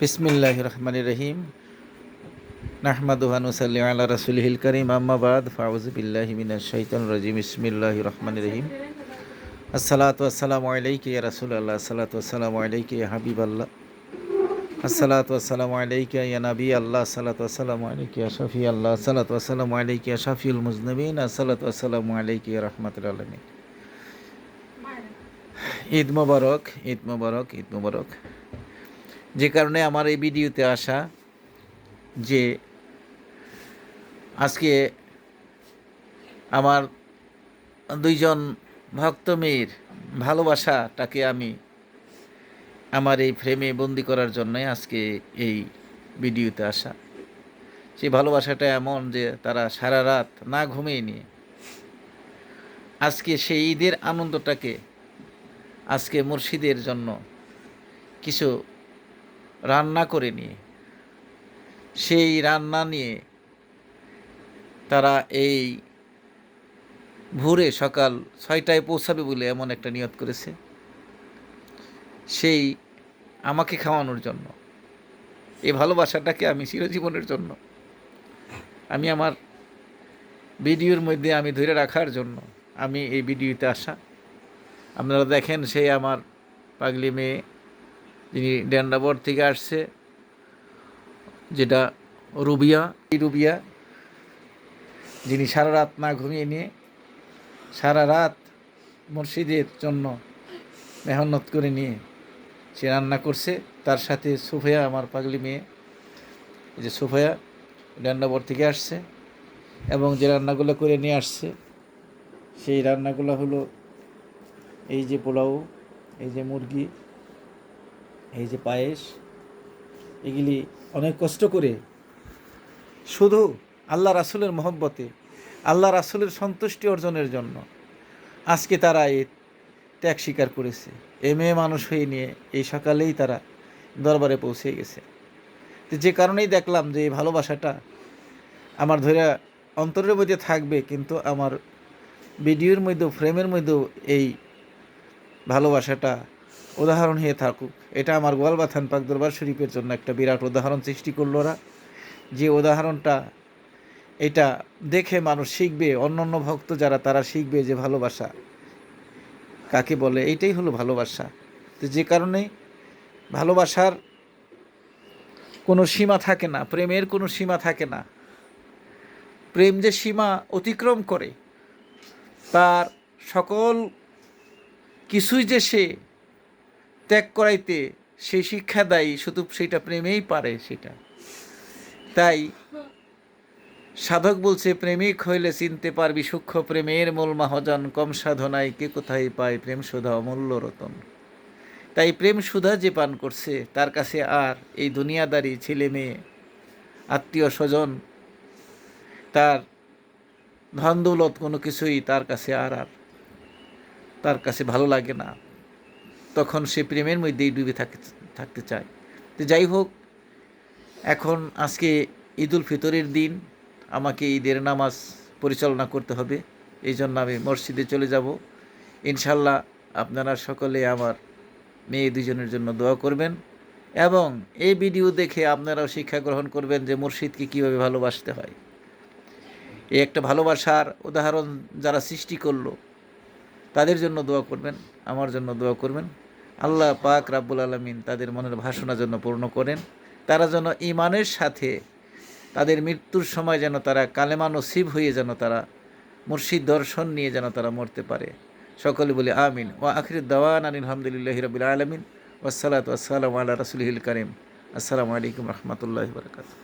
বিসমিল্লাহির রহমানির রহিম। নাহমাদুহু ওয়া নুসাল্লি আলা রাসূলিহিল কারীম, আম্মা বাদ, ফাউযু বিল্লাহি মিনাশ শাইতানির রাজিম। বিসমিল্লাহির রহমানির রহিম। আসসালাতু ওয়াসসালামু আলাইকা ইয়া রাসূলুল্লাহ, আসসালাতু ওয়াসসালামু আলাইকা ইয়া হাবিবাল্লাহ, আসসালাতু ওয়াসসালামু আলাইকা ইয়া নবী আল্লাহ, আসসালাতু ওয়াসসালামু আলাইকা ইয়া শফি আল্লাহ, আসসালাতু ওয়াসসালামু আলাইকা ইয়া শাফিউল মুজনিবিন, আসসালাতু ওয়াসসালামু আলাইকা ইয়া রাহমাতুল আলামিন। ঈদ মোবারক, ঈদ মোবারক, ঈদ মোবারক। যে কারণে আমার এই ভিডিওতে আসা, যে আজকে আমার দুইজন ভক্ত মেয়ের ভালোবাসাটাকে আমি আমার এই ফ্রেমে বন্দি করার জন্যই আজকে এই ভিডিওতে আসা। সেই ভালোবাসাটা এমন যে তারা সারা রাত না ঘুমিয়ে নিয়ে আজকে সেই ঈদের আনন্দটাকে আজকে মুর্শিদের জন্য কিছু রান্না করে নিয়ে, সেই রান্না নিয়ে তারা এই ভোরে সকাল 6টায় পৌঁছাবে বলে এমন একটা নিয়ত করেছে, সেই আমাকে খাওয়ানোর জন্য। এই ভালোবাসাটাকে আমি চিরজীবনের জন্য, আমি আমার ভিডিওর মধ্যে আমি ধরে রাখার জন্য আমি এই ভিডিওতে আসা। আপনারা দেখেন, সেই আমার পাগলি মেয়ে যিনি ড্যান্ডাবর থেকে আসছে, যেটা রুবিয়া, এই রুবিয়া যিনি সারা রাত না ঘুমিয়ে নিয়ে সারা রাত মুর্শিদের জন্য মেহনত করে নিয়ে সে রান্না করছে। তার সাথে সুফিয়া, আমার পাগলি মেয়ে, এই যে সুফিয়া রান্নাঘর থেকে আসছে এবং যে রান্নাগুলো করে নিয়ে আসছে, সেই রান্নাগুলো হলো এই যে পোলাও, এই যে মুরগি, এই যে পায়েস। এগুলি অনেক কষ্ট করে শুধু আল্লাহ রাসূলের মহব্বতে, আল্লাহ রাসূলের সন্তুষ্টি অর্জনের জন্য আজকে তারা এই ত্যাগ স্বীকার করেছে। এই মেয়ে মানুষ হয়ে নিয়ে এই সকালেই তারা দরবারে পৌঁছে গেছে। তো যে কারণেই দেখলাম যে এই ভালোবাসাটা আমার ধরে অন্তরের মধ্যে থাকবে, কিন্তু আমার ভিডিওর মধ্যেও, ফ্রেমের মধ্যেও এই ভালোবাসাটা উদাহরণ হয়ে থাকুক। এটা আমার গোয়ালবাথান পাক দরবার শরীফের জন্য একটা বিরাট উদাহরণ সৃষ্টি করলো ওরা। যে উদাহরণটা, এটা দেখে মানুষ শিখবে, অন্য অন্য ভক্ত যারা, তারা শিখবে যে ভালোবাসা কাকে বলে। এইটাই হলো ভালোবাসা। তো যে কারণে ভালোবাসার কোনো সীমা থাকে না, প্রেমের কোনো সীমা থাকে না। প্রেম যে সীমা অতিক্রম করে, তার সকল কিছুই যে সে ত্যাগ করাইতে সে শিক্ষা দেয়, শুধু সেটা প্রেমেই পারে সেটা। তাই সাধক বলছে, প্রেমিক হইলে চিনতে পারবি সূক্ষ্ম প্রেমের মূল মহাজন, কম সাধনায় কে কোথায় পায় প্রেম সুধা অমূল্য রতন। তাই প্রেম সুধা যে পান করছে, তার কাছে আর এই দুনিয়াদারি ছেলে মেয়ে, আত্মীয় স্বজন, তার ধন দৌলত কোনো কিছুই তার কাছে আর তার কাছে ভালো লাগে না। তখন সে প্রেমের মধ্যেই ডুবে থাকতে চায়। তো যাই হোক, এখন আজকে ঈদুল ফিতরের দিন, আমাকে ঈদের নামাজ পরিচালনা করতে হবে। এই জন্য আমি মসজিদে চলে যাব। ইনশাল্লাহ আপনারা সকলে আমার মেয়ে দুজনের জন্য দোয়া করবেন এবং এই ভিডিও দেখে আপনারাও শিক্ষা গ্রহণ করবেন যে মুর্শিদকে কীভাবে ভালোবাসতে হয়। এই একটা ভালোবাসার উদাহরণ যারা সৃষ্টি করলো, তাদের জন্য দোয়া করবেন, আমার জন্য দোয়া করবেন। আল্লাহ পাক রাব্বুল আলামিন তাদের মনের বাসনা যেন পূর্ণ করেন। তারা যেন ঈমানের সাথে তাদের মৃত্যুর সময় যেন তারা কালেমা নসিব হয়ে যেন তারা মুর্শিদ দর্শন নিয়ে যেন তারা মরতে পারে। সকলে বলি আমিন। ওয়া আখিরুদ দাওয়ানা আলহামদুলিল্লাহি রাব্বিল আলামিন। ওয়াসসালাতু ওয়াসসালামু আলা রাসূলিহিল কারীম। আসসালামু আলাইকুম রহমতুল্লাহি ওয়া বারাকাতুহু।